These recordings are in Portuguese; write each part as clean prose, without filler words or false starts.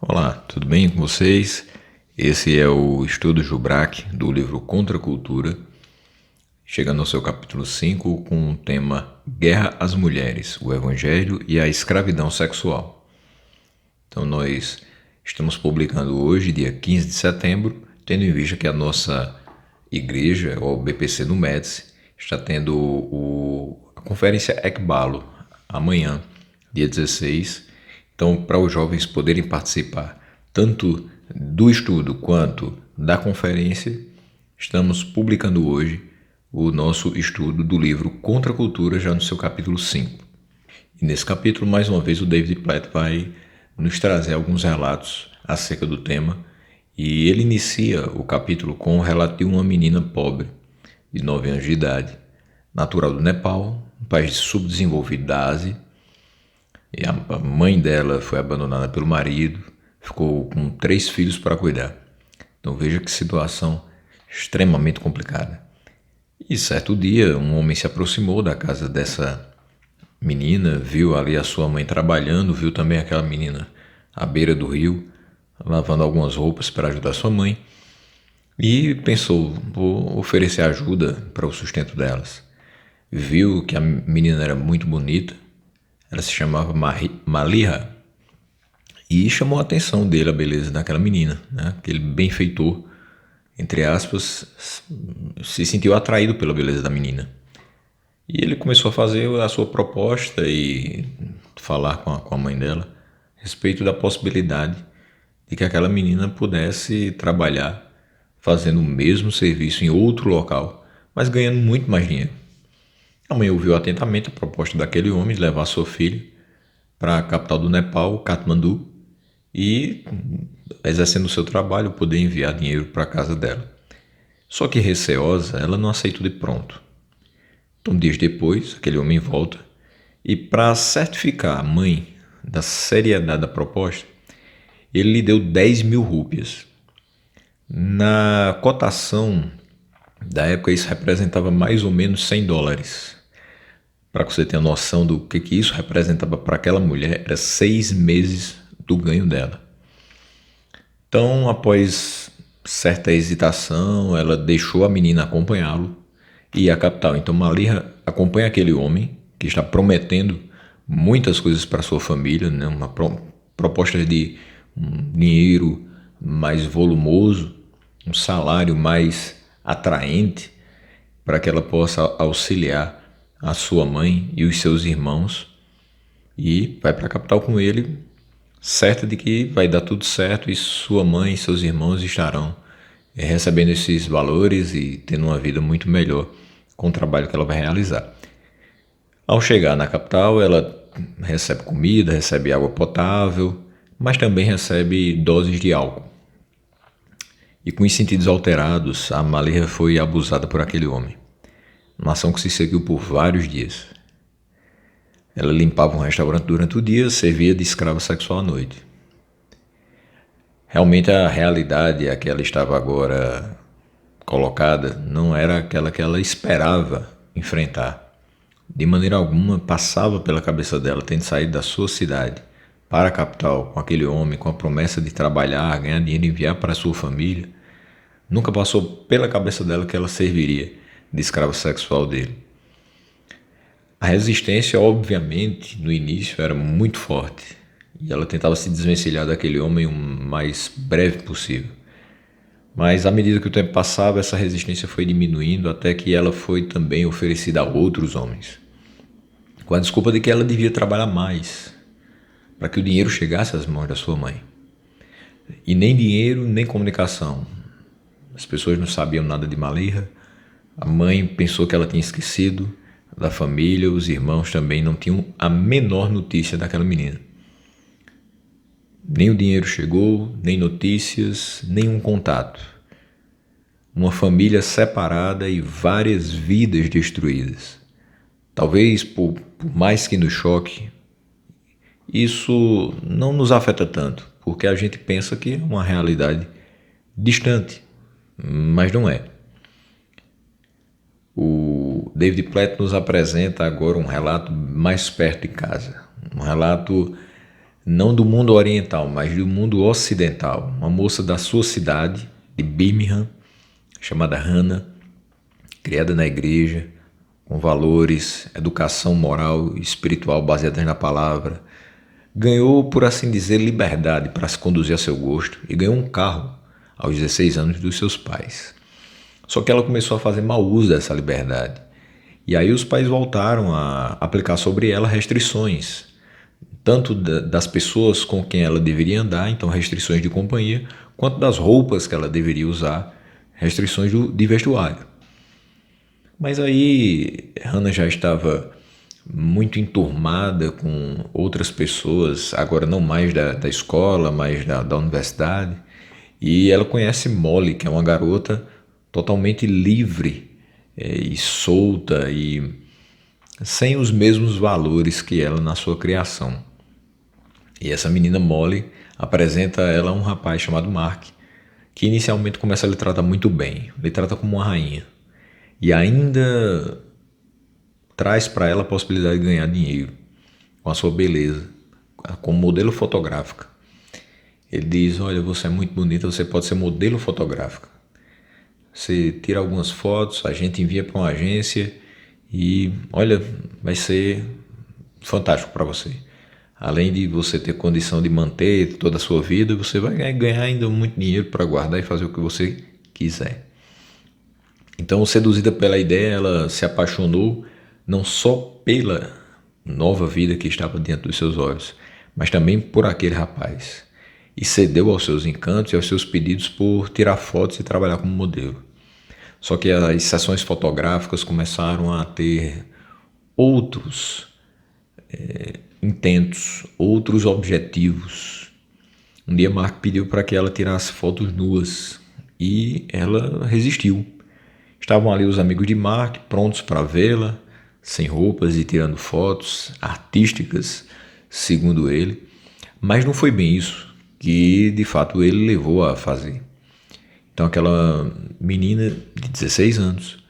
Olá, tudo bem com vocês? Esse é o estudo Jubrac do livro Contra a Cultura, chegando ao seu capítulo 5 com o tema Guerra às Mulheres, o Evangelho e a Escravidão Sexual. Então nós estamos publicando hoje, dia 15 de setembro, tendo em vista que a igreja, o BPC do Médici, está tendo a conferência Ecbalo amanhã, dia 16. Então, para os jovens poderem participar tanto do estudo quanto da conferência, estamos publicando hoje o nosso estudo do livro Contra a Cultura, já no seu capítulo 5. E nesse capítulo, mais uma vez, o David Platt vai nos trazer alguns relatos acerca do tema, e ele inicia o capítulo com o relato de uma menina pobre, de 9 anos de idade, natural do Nepal, um país subdesenvolvido da Ásia. E a mãe dela foi abandonada pelo marido, ficou com 3 filhos para cuidar. Então veja que situação extremamente complicada. E certo dia, um homem se aproximou da casa dessa menina, viu ali a sua mãe trabalhando, viu também aquela menina à beira do rio, lavando algumas roupas para ajudar sua mãe, e pensou, vou oferecer ajuda para o sustento delas. Viu que a menina era muito bonita, ela se chamava Maliha, e chamou a atenção dele a beleza daquela menina, né? Aquele benfeitor, entre aspas, se sentiu atraído pela beleza da menina. E ele começou a fazer a sua proposta e falar com a mãe dela a respeito da possibilidade de que aquela menina pudesse trabalhar fazendo o mesmo serviço em outro local, mas ganhando muito mais dinheiro. A mãe ouviu atentamente a proposta daquele homem de levar sua filha para a capital do Nepal, Katmandu, e, exercendo o seu trabalho, poder enviar dinheiro para a casa dela. Só que receosa, ela não aceitou de pronto. Então, dias depois, aquele homem volta e, para certificar a mãe da seriedade da proposta, ele lhe deu 10 mil rúpias. Na cotação da época, isso representava mais ou menos $100. Para que você tenha noção do que isso representava para aquela mulher, era 6 meses do ganho dela. Então, após certa hesitação, ela deixou a menina acompanhá-lo e ir à capital. Então, Maliha acompanha aquele homem que está prometendo muitas coisas para sua família, né? Uma proposta de um dinheiro mais volumoso, um salário mais atraente para que ela possa auxiliar a sua mãe e os seus irmãos, e vai para a capital com ele, certa de que vai dar tudo certo e sua mãe e seus irmãos estarão recebendo esses valores e tendo uma vida muito melhor com o trabalho que ela vai realizar. Ao chegar na capital, ela recebe comida, recebe água potável, mas também recebe doses de álcool. E com os sentidos alterados, a Maliha foi abusada por aquele homem. Uma ação que se seguiu por vários dias. Ela limpava um restaurante durante o dia, servia de escrava sexual à noite. Realmente a realidade a que ela estava agora colocada não era aquela que ela esperava enfrentar. De maneira alguma passava pela cabeça dela, tendo saído da sua cidade para a capital com aquele homem, com a promessa de trabalhar, ganhar dinheiro e enviar para a sua família. Nunca passou pela cabeça dela que ela serviria de escravo sexual dele. A resistência, obviamente, no início era muito forte e ela tentava se desvencilhar daquele homem o mais breve possível. Mas à medida que o tempo passava, essa resistência foi diminuindo até que ela foi também oferecida a outros homens, com a desculpa de que ela devia trabalhar mais para que o dinheiro chegasse às mãos da sua mãe. E nem dinheiro, nem comunicação. As pessoas não sabiam nada de Maliha. A mãe pensou que ela tinha esquecido da família, os irmãos também não tinham a menor notícia daquela menina. Nem o dinheiro chegou, nem notícias, nenhum contato. Uma família separada e várias vidas destruídas. Talvez por mais que nos choque, isso não nos afeta tanto, porque a gente pensa que é uma realidade distante, mas não é. O David Platt nos apresenta agora um relato mais perto de casa, um relato não do mundo oriental, mas do mundo ocidental. Uma moça da sua cidade, de Birmingham, chamada Hannah, criada na igreja, com valores, educação moral e espiritual baseadas na palavra. Ganhou, por assim dizer, liberdade para se conduzir a seu gosto e ganhou um carro aos 16 anos dos seus pais. Só que ela começou a fazer mau uso dessa liberdade. E aí os pais voltaram a aplicar sobre ela restrições, tanto das pessoas com quem ela deveria andar, então restrições de companhia, quanto das roupas que ela deveria usar, restrições de vestuário. Mas aí Hannah já estava muito enturmada com outras pessoas, agora não mais da escola, mas da universidade. E ela conhece Molly, que é uma garota totalmente livre e solta e sem os mesmos valores que ela na sua criação. E essa menina Molly apresenta ela a um rapaz chamado Mark, que inicialmente começa a lhe tratar muito bem, lhe trata como uma rainha. E ainda traz para ela a possibilidade de ganhar dinheiro com a sua beleza, como modelo fotográfica. Ele diz, olha, você é muito bonita, você pode ser modelo fotográfica. Você tira algumas fotos, a gente envia para uma agência e, olha, vai ser fantástico para você. Além de você ter condição de manter toda a sua vida, você vai ganhar ainda muito dinheiro para guardar e fazer o que você quiser. Então, seduzida pela ideia, ela se apaixonou não só pela nova vida que estava diante dos seus olhos, mas também por aquele rapaz. E cedeu aos seus encantos e aos seus pedidos por tirar fotos e trabalhar como modelo. Só que as sessões fotográficas começaram a ter outros intentos, outros objetivos. Um dia Mark pediu para que ela tirasse fotos nuas e ela resistiu. Estavam ali os amigos de Mark, prontos para vê-la, sem roupas e tirando fotos artísticas, segundo ele. Mas não foi bem isso que, de fato, ele levou a fazer. Então aquela menina de 16 anos,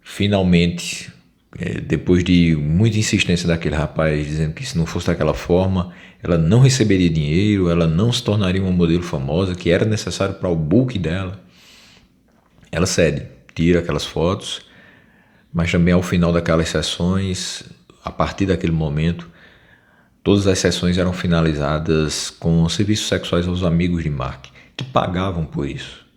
finalmente, depois de muita insistência daquele rapaz, dizendo que se não fosse daquela forma, ela não receberia dinheiro, ela não se tornaria uma modelo famosa, que era necessário para o book dela, ela cede, tira aquelas fotos, mas também ao final daquelas sessões, a partir daquele momento, todas as sessões eram finalizadas com serviços sexuais aos amigos de Mark, que pagavam por isso.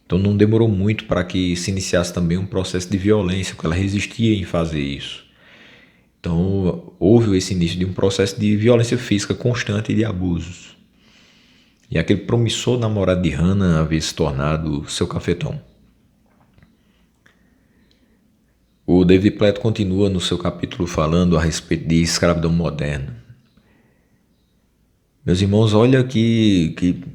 Então não demorou muito para que se iniciasse também um processo de violência, porque ela resistia em fazer isso. Então houve esse início de um processo de violência física constante e de abusos. E aquele promissor namorado de Hannah havia se tornado seu cafetão. O David Platt continua no seu capítulo falando a respeito de escravidão moderna. Meus irmãos, olha que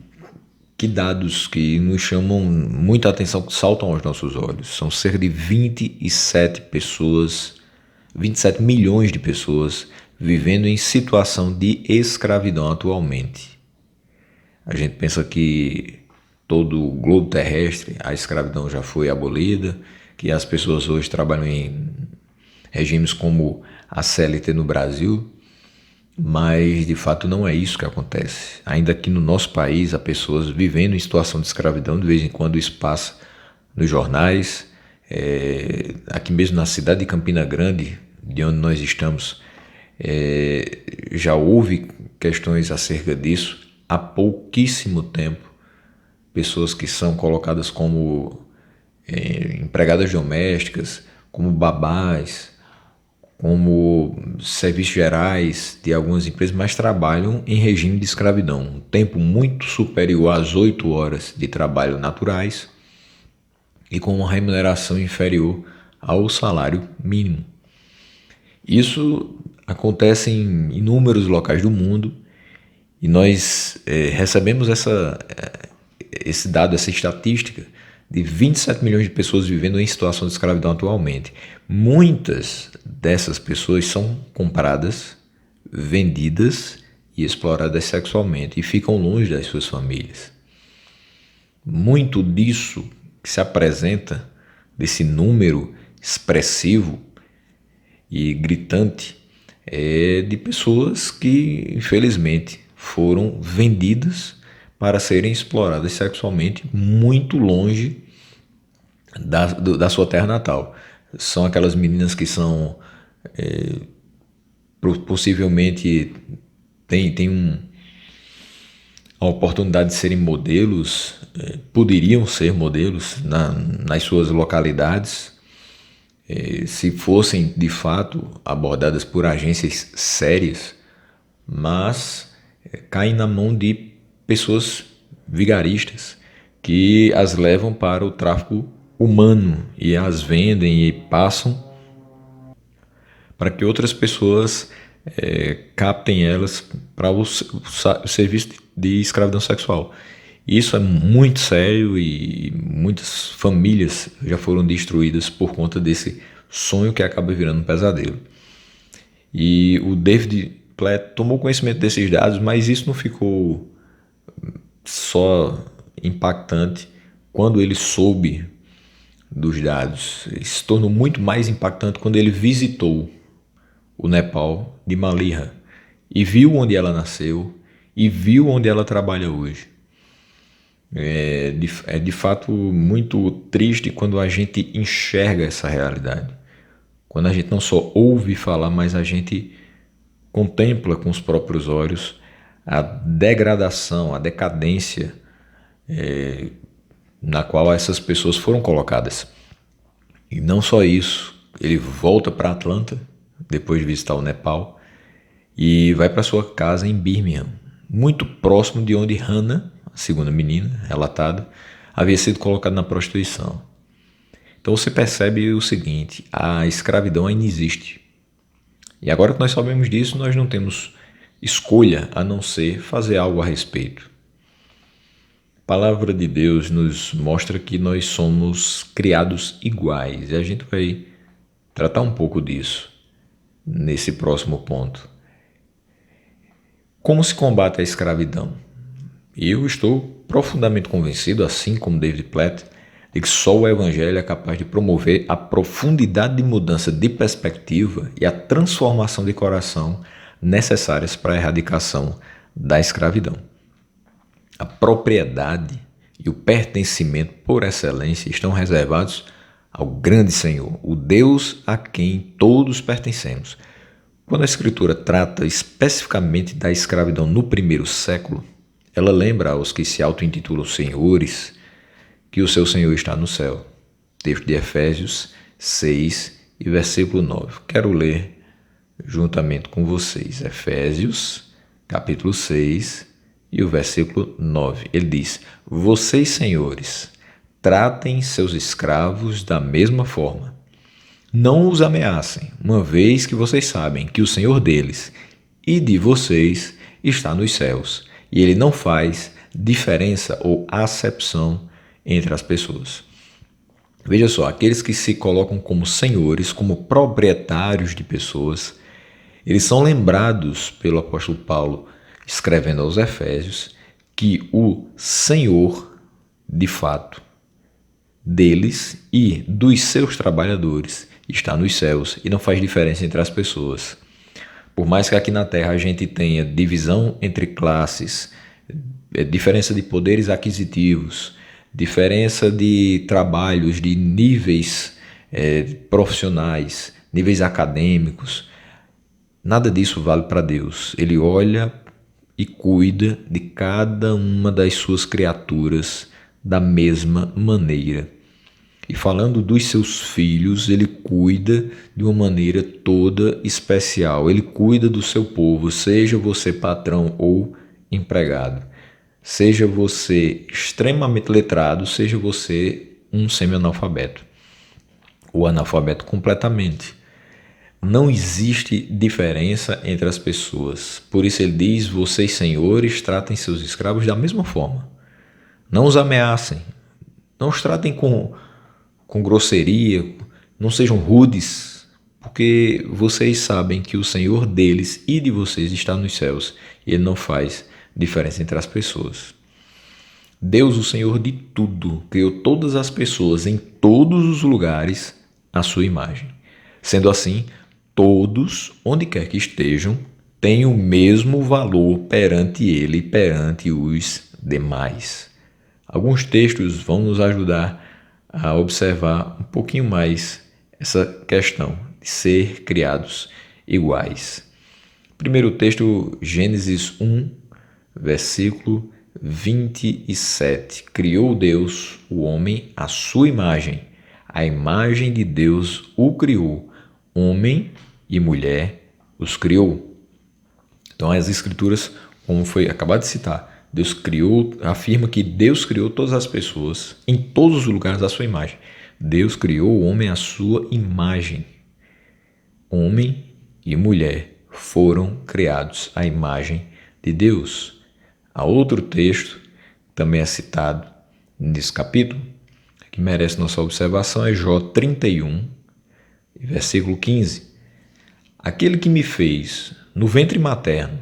dados que nos chamam muita atenção, que saltam aos nossos olhos. São cerca de 27 milhões de pessoas vivendo em situação de escravidão atualmente. A gente pensa que todo o globo terrestre, a escravidão já foi abolida, que as pessoas hoje trabalham em regimes como a CLT no Brasil, mas de fato não é isso que acontece. Ainda aqui no nosso país há pessoas vivendo em situação de escravidão, de vez em quando isso passa nos jornais. Aqui mesmo na cidade de Campina Grande, de onde nós estamos, já houve questões acerca disso há pouquíssimo tempo. Pessoas que são colocadas como empregadas domésticas, como babás, como serviços gerais de algumas empresas, mas trabalham em regime de escravidão, um tempo muito superior às 8 horas de trabalho naturais e com uma remuneração inferior ao salário mínimo. Isso acontece em inúmeros locais do mundo e nós recebemos esse dado, essa estatística de 27 milhões de pessoas vivendo em situação de escravidão atualmente. Muitas dessas pessoas são compradas, vendidas e exploradas sexualmente e ficam longe das suas famílias. Muito disso que se apresenta, desse número expressivo e gritante, é de pessoas que, infelizmente, foram vendidas para serem exploradas sexualmente muito longe da sua terra natal. São aquelas meninas que são possivelmente têm a oportunidade de serem modelos, poderiam ser modelos nas suas localidades, se fossem de fato abordadas por agências sérias, mas caem na mão de pessoas vigaristas que as levam para o tráfico humano e as vendem e passam para que outras pessoas captem elas para o serviço de escravidão sexual. Isso é muito sério e muitas famílias já foram destruídas por conta desse sonho que acaba virando um pesadelo. E o David Platt tomou conhecimento desses dados, mas isso não ficou só impactante quando ele soube dos dados. Ele se tornou muito mais impactante quando ele visitou o Nepal de Maliha e viu onde ela nasceu e viu onde ela trabalha hoje. É de fato muito triste quando a gente enxerga essa realidade. Quando a gente não só ouve falar, mas a gente contempla com os próprios olhos a degradação, a decadência na qual essas pessoas foram colocadas. E não só isso, ele volta para Atlanta, depois de visitar o Nepal, e vai para sua casa em Birmingham, muito próximo de onde Hannah, a segunda menina relatada, havia sido colocada na prostituição. Então você percebe o seguinte: a escravidão ainda existe. E agora que nós sabemos disso, nós não temos escolha a não ser fazer algo a respeito. A palavra de Deus nos mostra que nós somos criados iguais, e a gente vai tratar um pouco disso nesse próximo ponto. Como se combate a escravidão? Eu estou profundamente convencido, assim como David Platt, de que só o Evangelho é capaz de promover a profundidade de mudança de perspectiva e a transformação de coração necessárias para a erradicação da escravidão. A propriedade e o pertencimento por excelência estão reservados ao grande Senhor, o Deus a quem todos pertencemos. Quando a Escritura trata especificamente da escravidão no primeiro século, ela lembra aos que se auto-intitulam senhores que o seu Senhor está no céu. Texto de Efésios 6 e versículo 9. Quero ler juntamente com vocês. Efésios, capítulo 6 e o versículo 9. Ele diz: vocês, senhores, tratem seus escravos da mesma forma. Não os ameacem, uma vez que vocês sabem que o Senhor deles e de vocês está nos céus, e ele não faz diferença ou acepção entre as pessoas. Veja só, aqueles que se colocam como senhores, como proprietários de pessoas, eles são lembrados pelo apóstolo Paulo, escrevendo aos Efésios, que o Senhor, de fato, deles e dos seus trabalhadores está nos céus e não faz diferença entre as pessoas. Por mais que aqui na Terra a gente tenha divisão entre classes, diferença de poderes aquisitivos, diferença de trabalhos, de níveis profissionais, níveis acadêmicos, nada disso vale para Deus. Ele olha e cuida de cada uma das suas criaturas da mesma maneira. E falando dos seus filhos, ele cuida de uma maneira toda especial. Ele cuida do seu povo, seja você patrão ou empregado. Seja você extremamente letrado, seja você um semi-analfabeto. Ou analfabeto completamente. Não existe diferença entre as pessoas. Por isso ele diz: vocês, senhores, tratem seus escravos da mesma forma. Não os ameacem. Não os tratem com grosseria. Não sejam rudes. Porque vocês sabem que o Senhor deles e de vocês está nos céus. E ele não faz diferença entre as pessoas. Deus, o Senhor de tudo, criou todas as pessoas em todos os lugares à sua imagem. Sendo assim, todos, onde quer que estejam, têm o mesmo valor perante ele e perante os demais. Alguns textos vão nos ajudar a observar um pouquinho mais essa questão de ser criados iguais. Primeiro texto, Gênesis 1, versículo 27. Criou Deus o homem à sua imagem. A imagem de Deus o criou. Homem e mulher os criou. Então as escrituras, como foi acabado de citar, Deus criou, afirma que Deus criou todas as pessoas em todos os lugares à sua imagem. Deus criou o homem à sua imagem. Homem e mulher foram criados à imagem de Deus. Há outro texto, também é citado nesse capítulo, que merece nossa observação, é Jó 31, versículo 15. Aquele que me fez no ventre materno,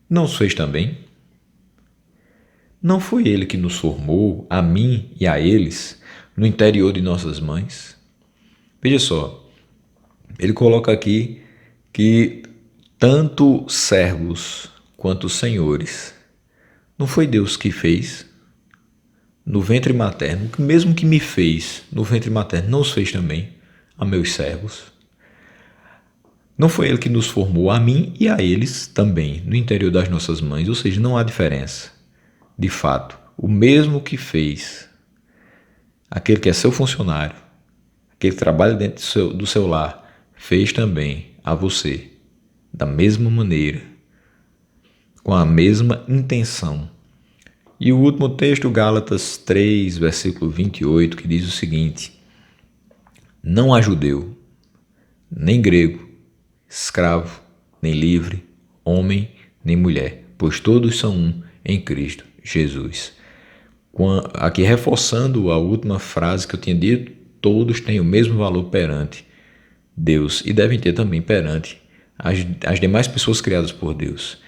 não os fez também? Não foi ele que nos formou, a mim e a eles, no interior de nossas mães? Veja só, ele coloca aqui que tanto servos quanto senhores, não foi Deus que fez no ventre materno, mesmo que me fez no ventre materno, não os fez também a meus servos? Não foi ele que nos formou, a mim e a eles também, no interior das nossas mães, ou seja, não há diferença. De fato, o mesmo que fez aquele que é seu funcionário, aquele que trabalha dentro do seu lar, fez também a você, da mesma maneira, com a mesma intenção. E o último texto, Gálatas 3, versículo 28, que diz o seguinte: não há judeu, nem grego, escravo, nem livre, homem, nem mulher, pois todos são um em Cristo Jesus. Aqui reforçando a última frase que eu tinha dito, todos têm o mesmo valor perante Deus e devem ter também perante as demais pessoas criadas por Deus.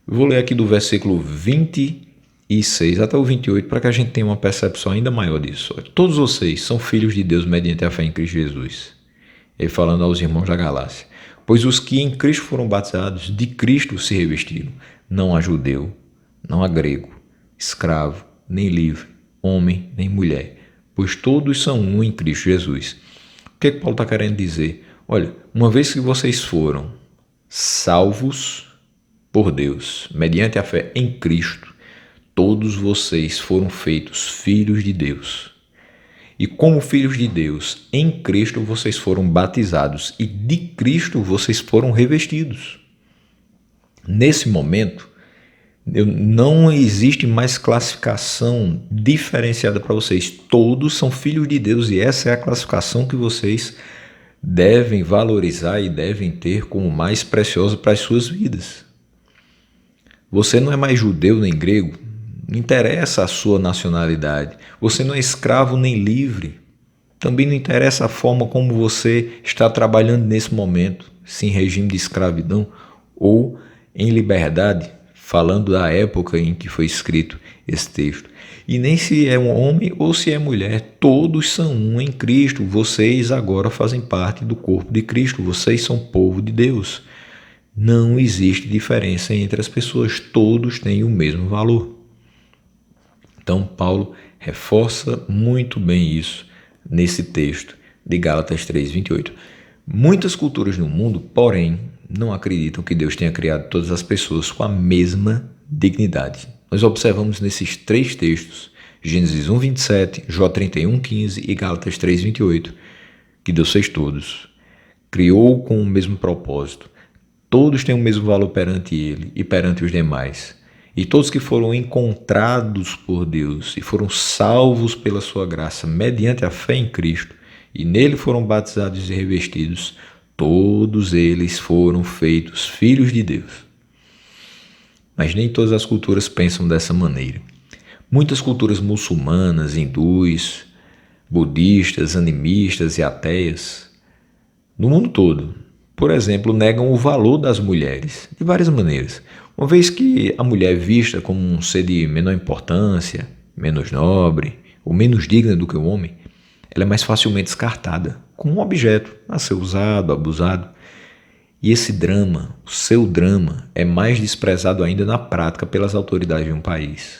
Eu vou ler aqui do versículo 26 até o 28 para que a gente tenha uma percepção ainda maior disso. Todos vocês são filhos de Deus mediante a fé em Cristo Jesus. Ele falando aos irmãos da Galácia. Pois os que em Cristo foram batizados, de Cristo se revestiram. Não há judeu, não há grego, escravo, nem livre, homem, nem mulher, pois todos são um em Cristo Jesus. O que Paulo está querendo dizer? Olha, uma vez que vocês foram salvos por Deus, mediante a fé em Cristo, todos vocês foram feitos filhos de Deus. E como filhos de Deus, em Cristo vocês foram batizados e de Cristo vocês foram revestidos. Nesse momento, não existe mais classificação diferenciada para vocês. Todos são filhos de Deus e essa é a classificação que vocês devem valorizar e devem ter como mais preciosa para as suas vidas. Você não é mais judeu nem grego, não interessa a sua nacionalidade. Você não é escravo nem livre. Também não interessa a forma como você está trabalhando nesse momento, se em regime de escravidão ou em liberdade, falando da época em que foi escrito esse texto. E nem se é um homem ou se é mulher, todos são um em Cristo. Vocês agora fazem parte do corpo de Cristo, vocês são povo de Deus. Não existe diferença entre as pessoas, todos têm o mesmo valor. Então, Paulo reforça muito bem isso nesse texto de Gálatas 3, 28. Muitas culturas no mundo, porém, não acreditam que Deus tenha criado todas as pessoas com a mesma dignidade. Nós observamos nesses três textos, Gênesis 1, 27, Jó 31, 15 e Gálatas 3, 28, que Deus fez todos, criou com o mesmo propósito. Todos têm o mesmo valor perante Ele e perante os demais. E todos que foram encontrados por Deus e foram salvos pela sua graça mediante a fé em Cristo e nele foram batizados e revestidos, todos eles foram feitos filhos de Deus. Mas nem todas as culturas pensam dessa maneira. Muitas culturas muçulmanas, hindus, budistas, animistas e ateias, no mundo todo, por exemplo, negam o valor das mulheres de várias maneiras. Uma vez que a mulher é vista como um ser de menor importância, menos nobre ou menos digna do que o homem, ela é mais facilmente descartada como um objeto a ser usado, abusado. E esse drama, o seu drama, é mais desprezado ainda na prática pelas autoridades de um país.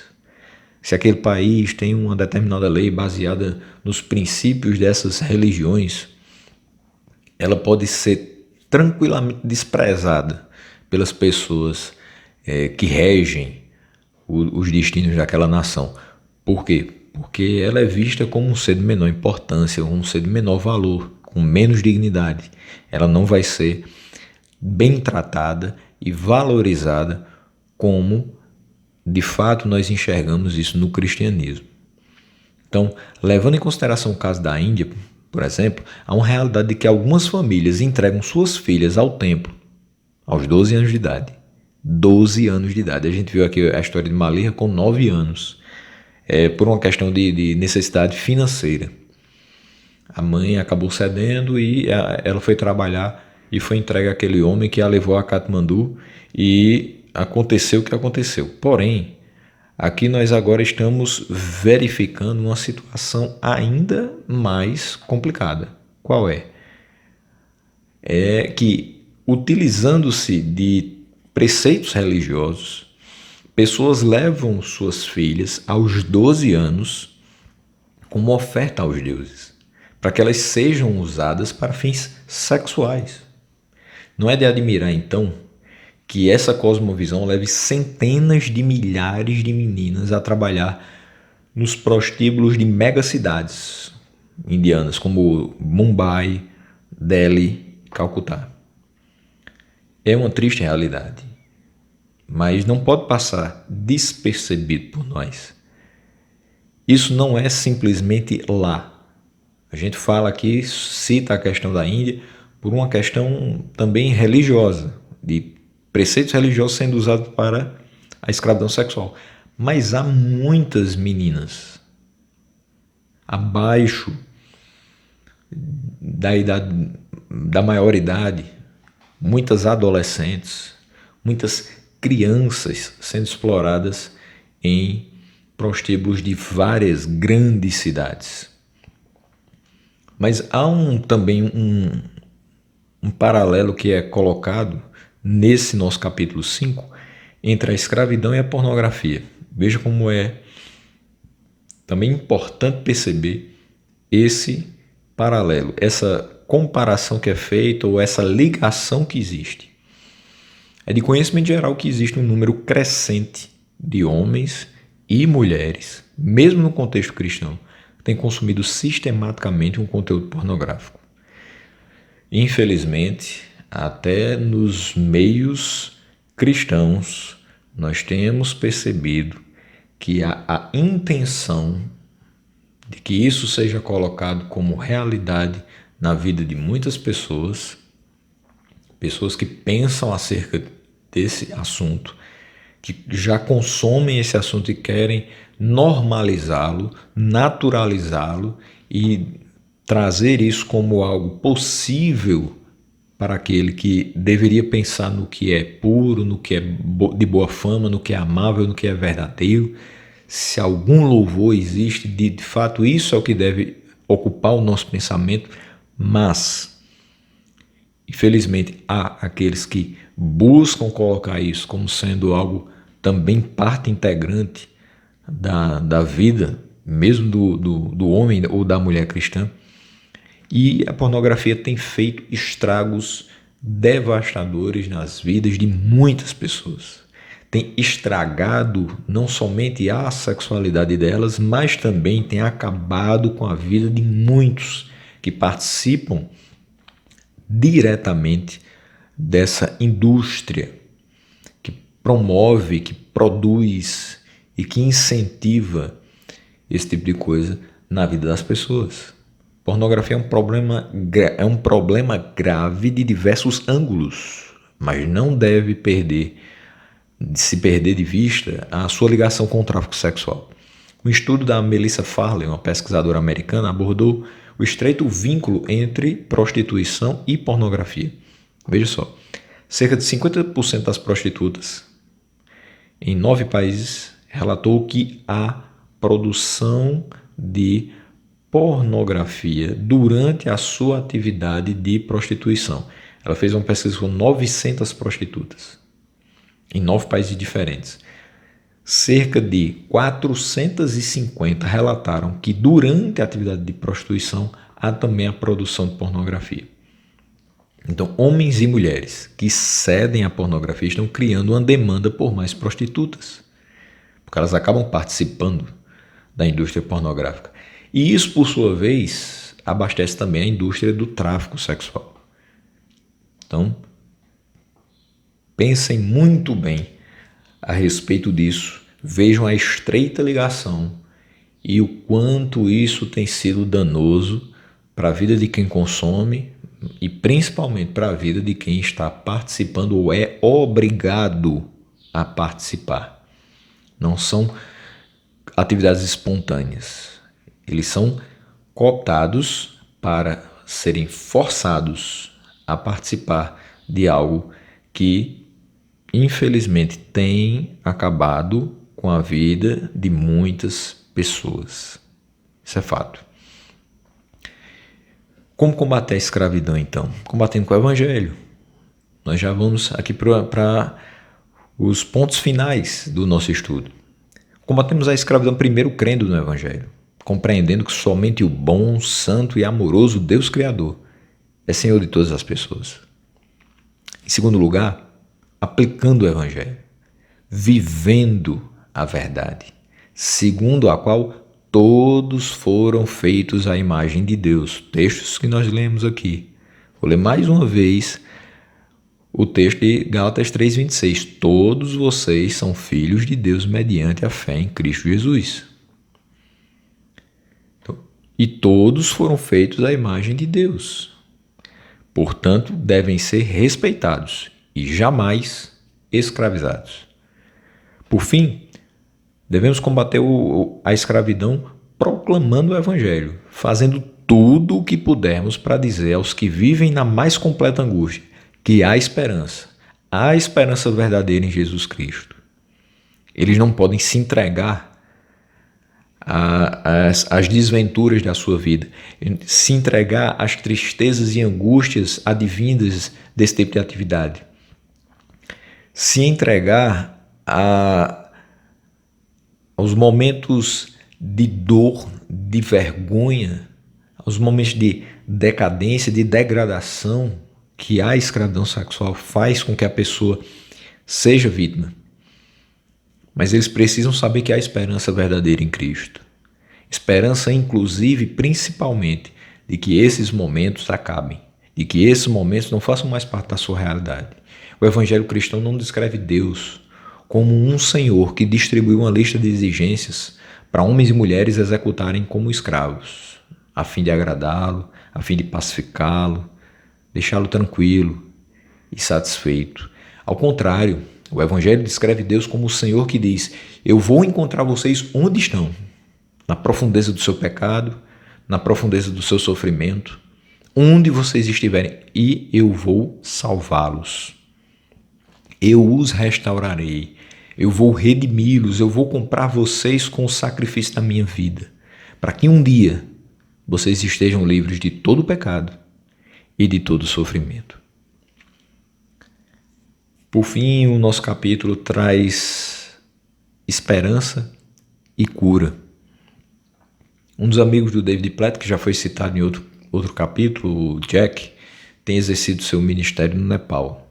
Se aquele país tem uma determinada lei baseada nos princípios dessas religiões, ela pode ser tranquilamente desprezada pelas pessoas que regem os destinos daquela nação. Por quê? Porque ela é vista como um ser de menor importância, um ser de menor valor, com menos dignidade. Ela não vai ser bem tratada e valorizada como, de fato, nós enxergamos isso no cristianismo. Então, levando em consideração o caso da Índia, por exemplo, há uma realidade de que algumas famílias entregam suas filhas ao templo aos 12 anos de idade. 12 anos de idade. A gente viu aqui a história de Malia com 9 anos, por uma questão de necessidade financeira. A mãe acabou cedendo e ela foi trabalhar e foi entregue àquele homem que a levou a Katmandu e aconteceu o que aconteceu. Porém, aqui nós agora estamos verificando uma situação ainda mais complicada. Qual é? É que, utilizando-se de preceitos religiosos, pessoas levam suas filhas aos 12 anos como oferta aos deuses, para que elas sejam usadas para fins sexuais. Não é de admirar, então, que essa cosmovisão leve centenas de milhares de meninas a trabalhar nos prostíbulos de megacidades indianas, como Mumbai, Delhi, Calcutá. É uma triste realidade, mas não pode passar despercebido por nós. Isso não é simplesmente lá. A gente fala aqui, cita a questão da Índia, por uma questão também religiosa, de preceitos religiosos sendo usados para a escravidão sexual. Mas há muitas meninas abaixo da idade, da maioridade, muitas adolescentes, muitas crianças sendo exploradas em prostíbulos de várias grandes cidades. Mas há também um paralelo que é colocado nesse nosso capítulo 5 entre a escravidão e a pornografia. Veja como é também importante perceber esse paralelo, essa comparação que é feita ou essa ligação que existe. É de conhecimento geral que existe um número crescente de homens e mulheres, mesmo no contexto cristão, que têm consumido sistematicamente um conteúdo pornográfico. Infelizmente, até nos meios cristãos, nós temos percebido que há a intenção de que isso seja colocado como realidade na vida de muitas pessoas, pessoas que pensam acerca desse assunto, que já consomem esse assunto e querem normalizá-lo, naturalizá-lo e trazer isso como algo possível para aquele que deveria pensar no que é puro, no que é de boa fama, no que é amável, no que é verdadeiro. Se algum louvor existe, de fato isso é o que deve ocupar o nosso pensamento, mas infelizmente há aqueles que buscam colocar isso como sendo algo também parte integrante da vida, mesmo do homem ou da mulher cristã. E a pornografia tem feito estragos devastadores nas vidas de muitas pessoas. Tem estragado não somente a sexualidade delas, mas também tem acabado com a vida de muitos que participam diretamente dessa indústria que promove, que produz e que incentiva esse tipo de coisa na vida das pessoas. Pornografia é um problema grave de diversos ângulos, mas não deve se perder de vista a sua ligação com o tráfico sexual. Um estudo da Melissa Farley, uma pesquisadora americana, abordou o estreito vínculo entre prostituição e pornografia. Veja só, cerca de 50% das prostitutas em 9 países relatou que há produção de pornografia durante a sua atividade de prostituição. Ela fez uma pesquisa com 900 prostitutas em 9 países diferentes. Cerca de 450 relataram que durante a atividade de prostituição há também a produção de pornografia. Então, homens e mulheres que cedem à pornografia estão criando uma demanda por mais prostitutas, porque elas acabam participando da indústria pornográfica. E isso, por sua vez, abastece também a indústria do tráfico sexual. Então, pensem muito bem a respeito disso, vejam a estreita ligação e o quanto isso tem sido danoso para a vida de quem consome e principalmente para a vida de quem está participando ou é obrigado a participar. Não são atividades espontâneas. Eles são cooptados para serem forçados a participar de algo que, infelizmente, tem acabado com a vida de muitas pessoas. Isso é fato. Como combater a escravidão, então? Combatendo com o Evangelho. Nós já vamos aqui para os pontos finais do nosso estudo. Combatemos a escravidão primeiro crendo no Evangelho, compreendendo que somente o bom, santo e amoroso Deus Criador é Senhor de todas as pessoas. Em segundo lugar, aplicando o Evangelho, vivendo a verdade, segundo a qual todos foram feitos à imagem de Deus. Textos que nós lemos aqui. Vou ler mais uma vez o texto de Gálatas 3:26. Todos vocês são filhos de Deus mediante a fé em Cristo Jesus. E todos foram feitos à imagem de Deus. Portanto, devem ser respeitados e jamais escravizados. Por fim, devemos combater a escravidão proclamando o Evangelho, fazendo tudo o que pudermos para dizer aos que vivem na mais completa angústia que há esperança verdadeira em Jesus Cristo. Eles não podem se entregar às desventuras da sua vida, se entregar às tristezas e angústias advindas desse tipo de atividade, se entregar aos momentos de dor, de vergonha, aos momentos de decadência, de degradação que a escravidão sexual faz com que a pessoa seja vítima. Mas eles precisam saber que há esperança verdadeira em Cristo. Esperança, inclusive, principalmente, de que esses momentos acabem, de que esses momentos não façam mais parte da sua realidade. O Evangelho cristão não descreve Deus como um Senhor que distribuiu uma lista de exigências para homens e mulheres executarem como escravos, a fim de agradá-lo, a fim de pacificá-lo, deixá-lo tranquilo e satisfeito. Ao contrário, o Evangelho descreve Deus como o Senhor que diz: eu vou encontrar vocês onde estão, na profundeza do seu pecado, na profundeza do seu sofrimento, onde vocês estiverem, e eu vou salvá-los. Eu os restaurarei, eu vou redimi-los, eu vou comprar vocês com o sacrifício da minha vida, para que um dia vocês estejam livres de todo o pecado e de todo o sofrimento. Por fim, o nosso capítulo traz esperança e cura. Um dos amigos do David Platt, que já foi citado em outro capítulo, o Jack, tem exercido seu ministério no Nepal,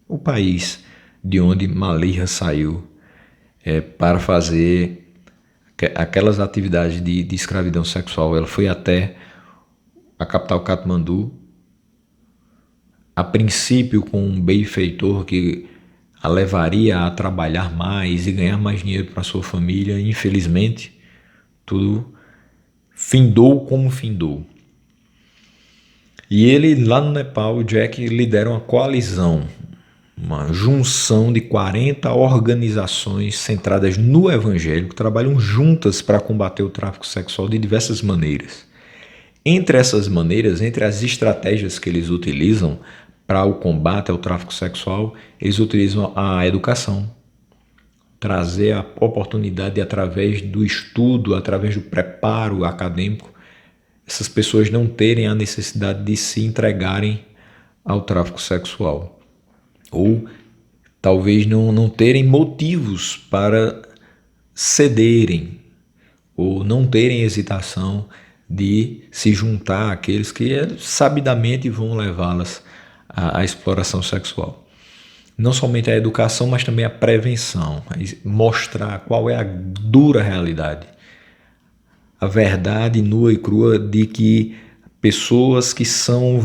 o país de onde Maliha saiu para fazer aquelas atividades de escravidão sexual. Ela foi até a capital Katmandu, a princípio com um benfeitor que a levaria a trabalhar mais e ganhar mais dinheiro para sua família. Infelizmente, tudo findou como findou. E ele, lá no Nepal, o Jack lidera uma coalizão, uma junção de 40 organizações centradas no Evangelho, que trabalham juntas para combater o tráfico sexual de diversas maneiras. Entre essas maneiras, entre as estratégias que eles utilizam para o combate ao tráfico sexual, eles utilizam a educação, trazer a oportunidade de, através do estudo, através do preparo acadêmico, essas pessoas não terem a necessidade de se entregarem ao tráfico sexual, ou talvez não terem motivos para cederem, ou não terem hesitação de se juntar àqueles que sabidamente vão levá-las à exploração sexual. Não somente a educação, mas também a prevenção, mostrar qual é a dura realidade, a verdade nua e crua de que pessoas que são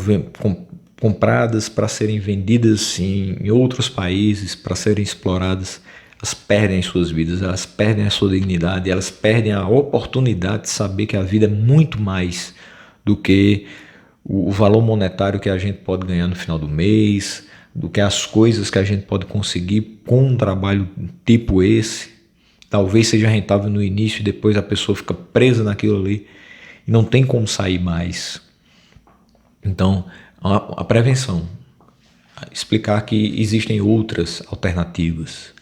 compradas para serem vendidas em outros países, para serem exploradas, elas perdem suas vidas, elas perdem a sua dignidade, elas perdem a oportunidade de saber que a vida é muito mais do que o valor monetário que a gente pode ganhar no final do mês, do que as coisas que a gente pode conseguir com um trabalho tipo esse. Talvez seja rentável no início e depois a pessoa fica presa naquilo ali e não tem como sair mais. Então, a prevenção, explicar que existem outras alternativas,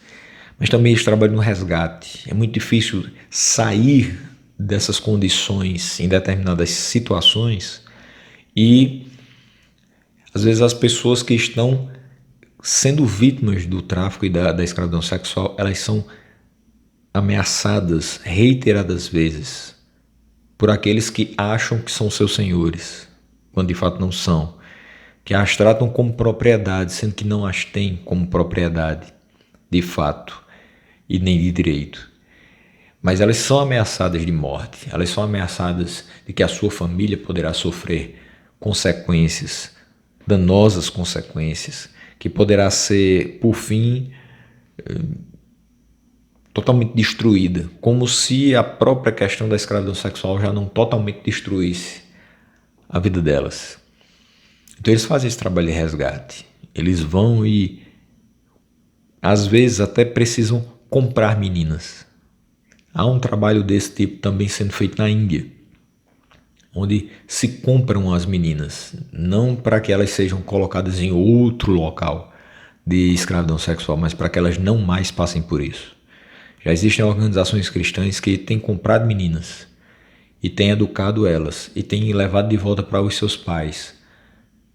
mas também esse trabalho no resgate. É muito difícil sair dessas condições em determinadas situações e às vezes as pessoas que estão sendo vítimas do tráfico e da escravidão sexual, elas são ameaçadas reiteradas vezes por aqueles que acham que são seus senhores, quando de fato não são, que as tratam como propriedade, sendo que não as têm como propriedade, de fato, e nem de direito. Mas elas são ameaçadas de morte, elas são ameaçadas de que a sua família poderá sofrer consequências, danosas consequências, que poderá ser, por fim, totalmente destruída, como se a própria questão da escravidão sexual já não totalmente destruísse a vida delas. Então eles fazem esse trabalho de resgate, eles vão e às vezes até precisam comprar meninas. Há um trabalho desse tipo também sendo feito na Índia, onde se compram as meninas, não para que elas sejam colocadas em outro local de escravidão sexual, mas para que elas não mais passem por isso. Já existem organizações cristãs que têm comprado meninas e têm educado elas e têm levado de volta para os seus pais,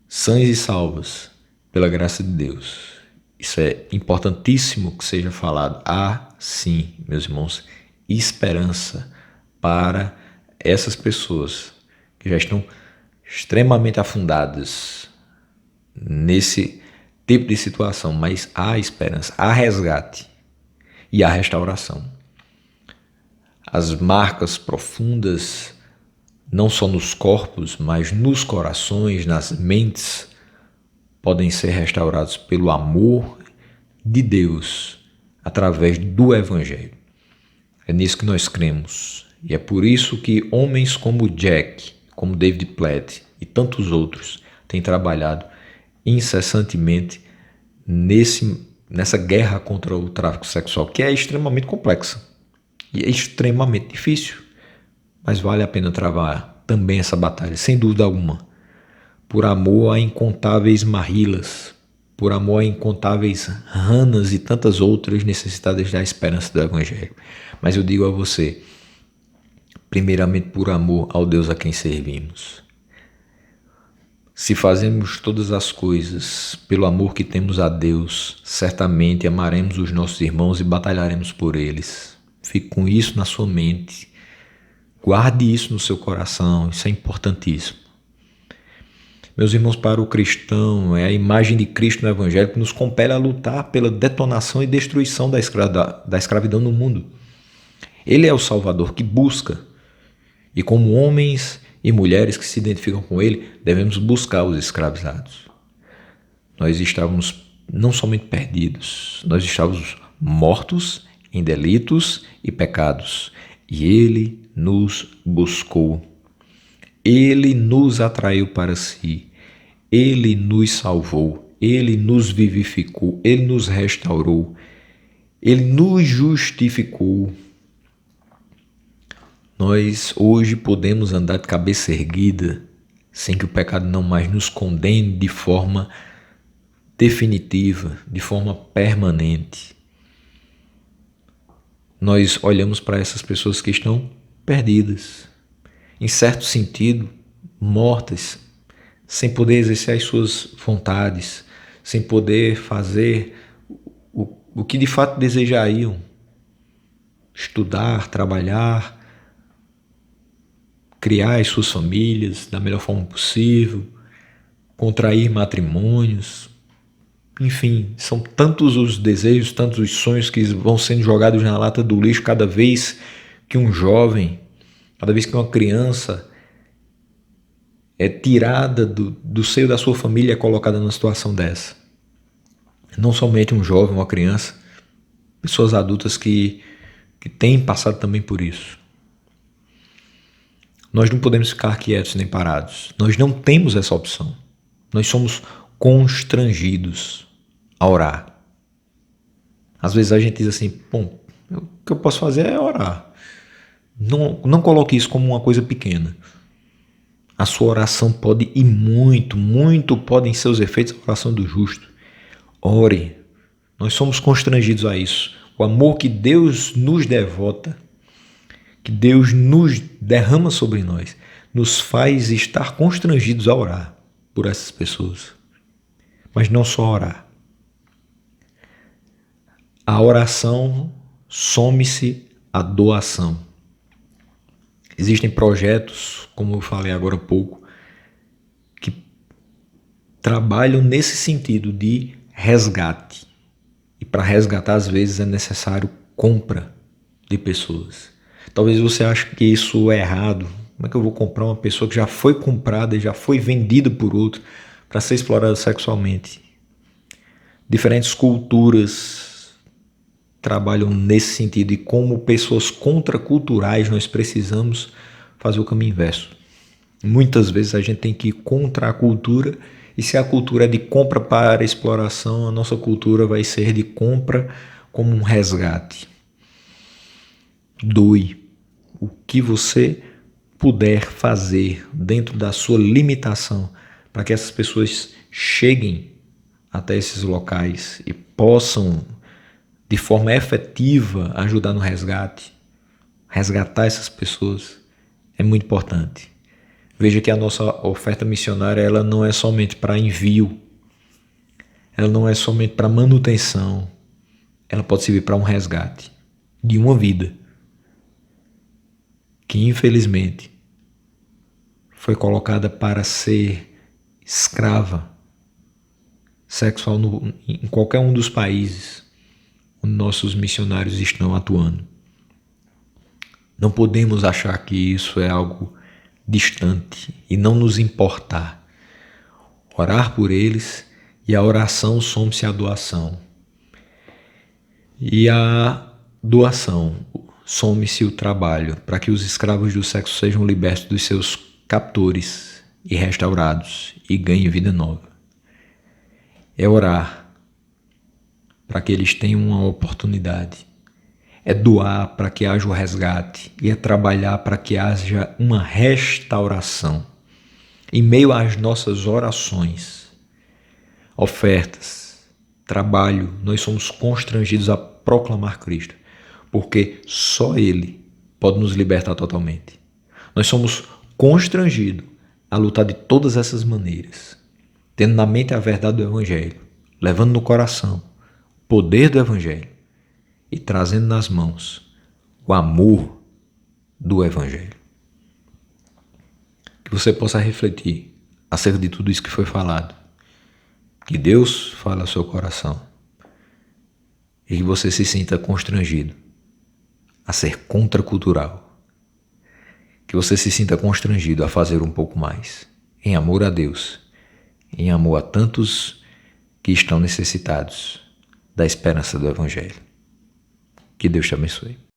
sãs e salvas, pela graça de Deus. Isso é importantíssimo que seja falado. Há, sim, meus irmãos, esperança para essas pessoas que já estão extremamente afundadas nesse tipo de situação, mas há esperança, há resgate e há restauração. As marcas profundas, não só nos corpos, mas nos corações, nas mentes, podem ser restaurados pelo amor de Deus através do Evangelho. É nisso que nós cremos. E é por isso que homens como Jack, como David Platt e tantos outros têm trabalhado incessantemente nessa guerra contra o tráfico sexual, que é extremamente complexa e é extremamente difícil. Mas vale a pena travar também essa batalha, sem dúvida alguma. Por amor a incontáveis Marilas, por amor a incontáveis Hanas e tantas outras necessitadas da esperança do Evangelho. Mas eu digo a você, primeiramente por amor ao Deus a quem servimos. Se fazemos todas as coisas pelo amor que temos a Deus, certamente amaremos os nossos irmãos e batalharemos por eles. Fique com isso na sua mente. Guarde isso no seu coração, isso é importantíssimo. Meus irmãos, para o cristão, é a imagem de Cristo no Evangelho que nos compele a lutar pela detonação e destruição da escravidão no mundo. Ele é o Salvador que busca, e como homens e mulheres que se identificam com ele, devemos buscar os escravizados. Nós estávamos não somente perdidos, nós estávamos mortos em delitos e pecados, e ele nos buscou. Ele nos atraiu para si, ele nos salvou, ele nos vivificou, ele nos restaurou, ele nos justificou. Nós hoje podemos andar de cabeça erguida, sem que o pecado não mais nos condene de forma definitiva, de forma permanente. Nós olhamos para essas pessoas que estão perdidas, em certo sentido, mortas, sem poder exercer as suas vontades, sem poder fazer o que de fato desejariam: estudar, trabalhar, criar as suas famílias da melhor forma possível, contrair matrimônios. Enfim, são tantos os desejos, tantos os sonhos que vão sendo jogados na lata do lixo cada vez que um jovem, cada vez que uma criança é tirada do seio da sua família e é colocada numa situação dessa. Não somente um jovem, uma criança, pessoas adultas que têm passado também por isso. Nós não podemos ficar quietos nem parados. Nós não temos essa opção. Nós somos constrangidos a orar. Às vezes a gente diz assim: bom, o que eu posso fazer é orar. Não coloque isso como uma coisa pequena. A sua oração pode ir muito, muito podem ser os efeitos da oração do justo. Ore. Nós somos constrangidos a isso. O amor que Deus nos devota, que Deus nos derrama sobre nós, nos faz estar constrangidos a orar por essas pessoas. Mas não só orar. A oração some-se a doação. Existem projetos, como eu falei agora há pouco, que trabalham nesse sentido de resgate. E para resgatar, às vezes, é necessário compra de pessoas. Talvez você ache que isso é errado. Como é que eu vou comprar uma pessoa que já foi comprada e já foi vendida por outro para ser explorada sexualmente? Diferentes culturas trabalham nesse sentido, e como pessoas contraculturais nós precisamos fazer o caminho inverso. Muitas vezes a gente tem que ir contra a cultura, e se a cultura é de compra para exploração, a nossa cultura vai ser de compra como um resgate. Doe o que você puder fazer dentro da sua limitação para que essas pessoas cheguem até esses locais e possam, de forma efetiva, ajudar no resgate. Resgatar essas pessoas é muito importante. Veja que a nossa oferta missionária, ela não é somente para envio, ela não é somente para manutenção, ela pode servir para um resgate de uma vida que, infelizmente, foi colocada para ser escrava sexual em qualquer um dos países onde nossos missionários estão atuando. Não podemos achar que isso é algo distante e não nos importar. Orar por eles, e a oração some-se a doação. E a doação some-se o trabalho para que os escravos do sexo sejam libertos dos seus captores e restaurados e ganhem vida nova. É orar para que eles tenham uma oportunidade. É doar para que haja o resgate, e é trabalhar para que haja uma restauração. Em meio às nossas orações, ofertas, trabalho, nós somos constrangidos a proclamar Cristo, porque só Ele pode nos libertar totalmente. Nós somos constrangidos a lutar de todas essas maneiras, tendo na mente a verdade do Evangelho, levando no coração o poder do Evangelho e trazendo nas mãos o amor do Evangelho. Que você possa refletir acerca de tudo isso que foi falado. Que Deus fale ao seu coração e que você se sinta constrangido a ser contracultural. Que você se sinta constrangido a fazer um pouco mais, em amor a Deus, em amor a tantos que estão necessitados da esperança do Evangelho. Que Deus te abençoe.